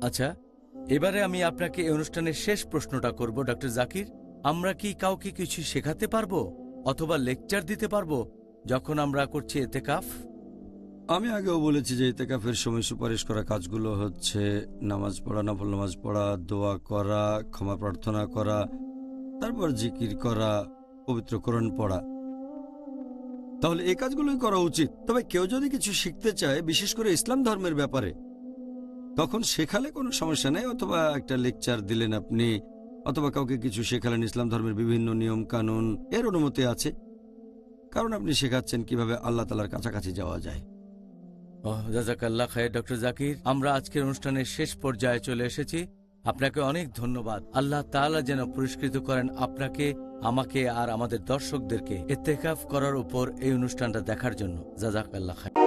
আচ্ছা, এবারে আমি আপনাকে এই অনুষ্ঠানের শেষ প্রশ্নটা করব ডক্টর জাকির। আমরা কি কাউকে কিছু শেখাতে পারবো অথবা লেকচার দিতে পারবো যখন আমরা করছি এতেকাফ? আমি আগেও বলেছি যে ইতিকাফের সময় সুপারিশ করা কাজগুলো হচ্ছে নামাজ পড়া, নফল নামাজ পড়া, দোয়া করা, ক্ষমা প্রার্থনা করা, তারপর জিকির করা, পবিত্র কোরআন পড়া। তাহলে এই কাজগুলোই করা উচিত। তবে কেউ যদি কিছু শিখতে চায়, বিশেষ করে ইসলাম ধর্মের ব্যাপারে, তখন শেখালে কোনো সমস্যা নেই। অথবা একটা লেকচার দিলেন আপনি, অথবা কাউকে কিছু শেখালেন ইসলাম ধর্মের বিভিন্ন নিয়ম কানুন, এর অনুমতি আছে, কারণ আপনি শেখাচ্ছেন কিভাবে আল্লাহ তাআলার কাছাকাছি যাওয়া যায়। জাযাকাল্লাহ খায়ের ডক্টর জাকির। আমরা আজকের অনুষ্ঠানের শেষ পর্যায়ে চলে এসেছি। আপনাকে অনেক ধন্যবাদ। আল্লাহ তাআলা যেন পুরস্কৃত করেন আপনাকে, আমাকে আর আমাদের দর্শকদেরকে ইতিকাফ করার উপর এই অনুষ্ঠানটা দেখার জন্য। জাযাকাল্লাহ খায়ের।